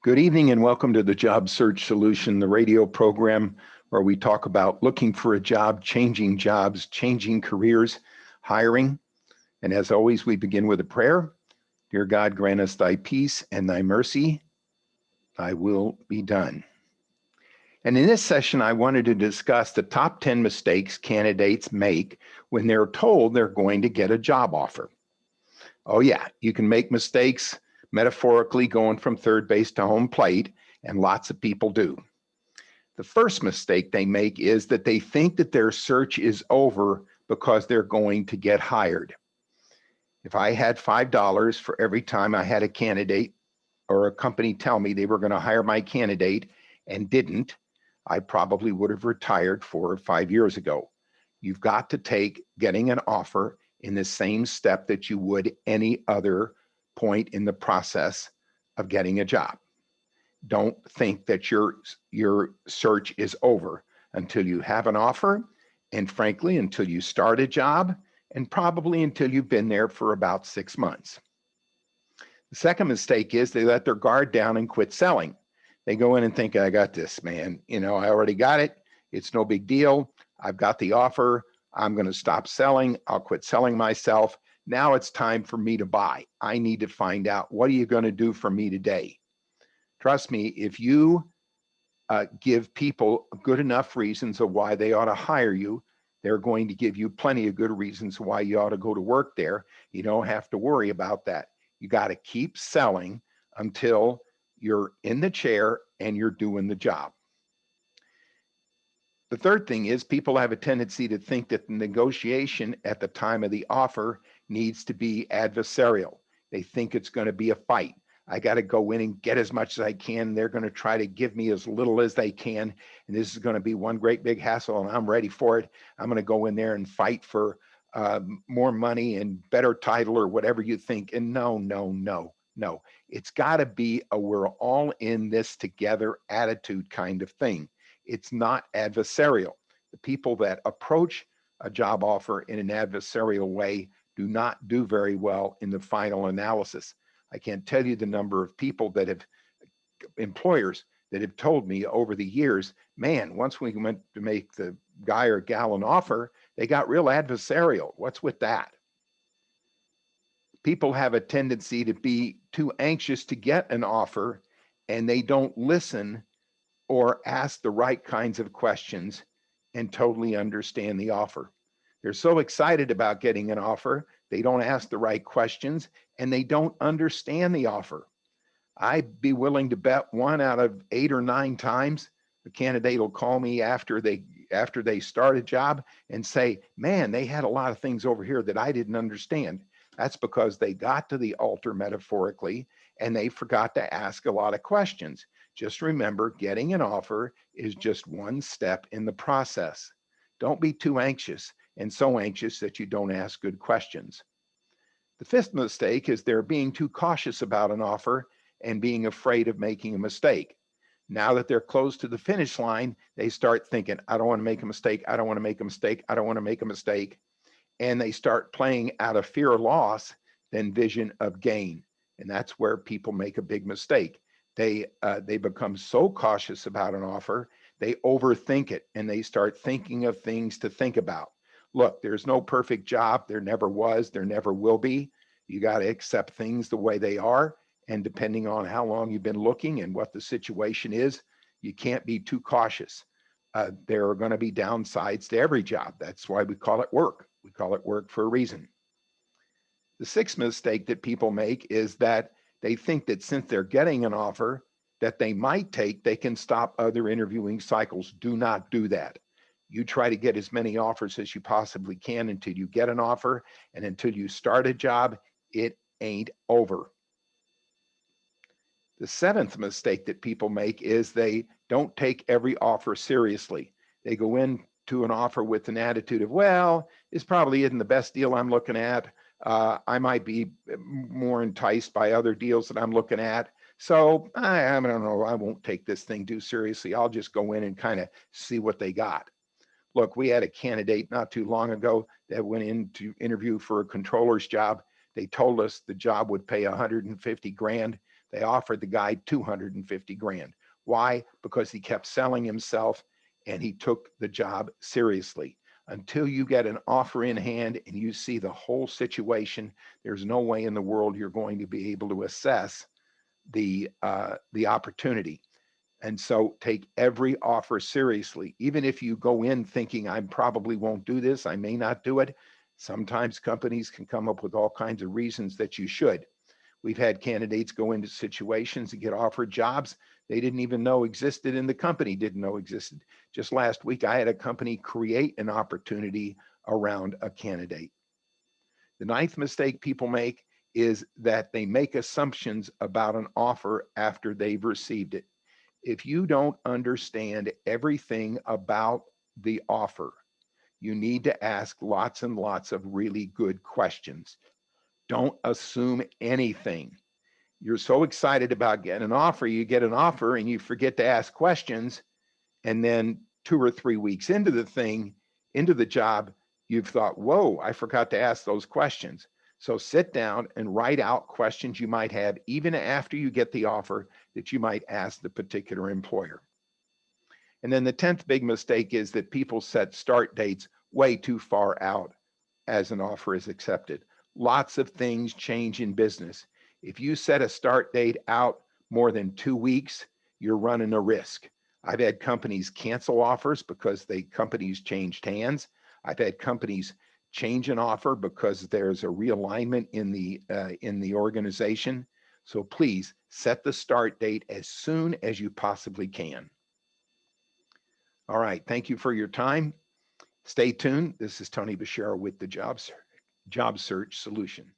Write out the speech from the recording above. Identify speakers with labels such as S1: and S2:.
S1: Good evening and welcome to the Job Search Solution, the radio program where we talk about looking for a job, changing jobs, changing careers, hiring. And as always, we begin with a prayer. Dear God, grant us thy peace and thy mercy. Thy will be done. And in this session, I wanted to discuss the top 10 mistakes candidates make when they're told they're going to get a job offer. Oh yeah, you can make mistakes metaphorically going from third base to home plate, and lots of people do. The first mistake they make is that they think that their search is over because they're going to get hired. If I had $5 for every time I had a candidate or a company tell me they were going to hire my candidate and didn't, I probably would have retired 4 or 5 years ago. You've got to take getting an offer in the same step that you would any other point in the process of getting a job. Don't think that your search is over until you have an offer, and frankly, until you start a job, and probably until you've been there for about 6 months. The second mistake is they let their guard down and quit selling. They go in and think, I got this, man. I already got it. It's no big deal. I've got the offer. I'm going to stop selling. I'll quit selling myself. Now it's time for me to buy. I need to find out, what are you going to do for me today? Trust me, if you give people good enough reasons of why they ought to hire you, they're going to give you plenty of good reasons why you ought to go to work there. You don't have to worry about that. You got to keep selling until you're in the chair and you're doing the job. The third thing is people have a tendency to think that the negotiation at the time of the offer needs to be adversarial. They think it's going to be a fight. I got to go in and get as much as I can. They're going to try to give me as little as they can. And this is going to be one great big hassle, and I'm ready for it. I'm going to go in there and fight for more money and better title or whatever you think. And no. It's got to be a we're all in this together attitude kind of thing. It's not adversarial. The people that approach a job offer in an adversarial way do not do very well in the final analysis. I can't tell you the number of people that have, employers that have told me over the years, man, once we went to make the guy or gal an offer, they got real adversarial. What's with that? People have a tendency to be too anxious to get an offer, and they don't listen or ask the right kinds of questions and totally understand the offer. They're so excited about getting an offer, they don't ask the right questions, and they don't understand the offer. I'd be willing to bet 1 out of 8 or 9 times the candidate will call me after they start a job and say, man, they had a lot of things over here that I didn't understand. That's because they got to the altar metaphorically and they forgot to ask a lot of questions. Just remember, getting an offer is just one step in the process. Don't be too anxious, and so anxious that you don't ask good questions. The fifth mistake is they're being too cautious about an offer and being afraid of making a mistake. Now that they're close to the finish line, they start thinking, I don't want to make a mistake. I don't want to make a mistake. I don't want to make a mistake. And they start playing out of fear of loss than vision of gain. And that's where people make a big mistake. They become so cautious about an offer, they overthink it and they start thinking of things to think about. Look, there's no perfect job. There never was. There never will be. You got to accept things the way they are. And depending on how long you've been looking and what the situation is, you can't be too cautious. There are going to be downsides to every job. That's why we call it work. We call it work for a reason. The sixth mistake that people make is that they think that since they're getting an offer that they might take, they can stop other interviewing cycles. Do not do that. You try to get as many offers as you possibly can until you get an offer, and until you start a job, it ain't over. The seventh mistake that people make is they don't take every offer seriously. They go into an offer with an attitude of, well, this probably isn't the best deal I'm looking at. I might be more enticed by other deals that I'm looking at. So I don't know, I won't take this thing too seriously. I'll just go in and kind of see what they got. Look, we had a candidate not too long ago that went in to interview for a controller's job. They told us the job would pay 150 grand. They offered the guy 250 grand. Why? Because he kept selling himself and he took the job seriously. Until you get an offer in hand and you see the whole situation, there's no way in the world you're going to be able to assess the opportunity. And so take every offer seriously. Even if you go in thinking, I probably won't do this, I may not do it. Sometimes companies can come up with all kinds of reasons that you should. We've had candidates go into situations and get offered jobs they didn't even know existed and the company didn't know existed. Just last week, I had a company create an opportunity around a candidate. The ninth mistake people make is that they make assumptions about an offer after they've received it. If you don't understand everything about the offer, you need to ask lots and lots of really good questions. Don't assume anything. You're so excited about getting an offer, you get an offer and you forget to ask questions. And then 2 or 3 weeks into the thing, into the job, you've thought, whoa, I forgot to ask those questions. So sit down and write out questions you might have, even after you get the offer, that you might ask the particular employer. And then the 10th big mistake is that people set start dates way too far out as an offer is accepted. Lots of things change in business. If you set a start date out more than 2 weeks, you're running a risk. I've had companies cancel offers because companies changed hands. I've had companies change an offer because there's a realignment in the organization. So please set the start date as soon as you possibly can. All right, thank you for your time. Stay tuned. This is Tony Bashara with the Job Search Solution.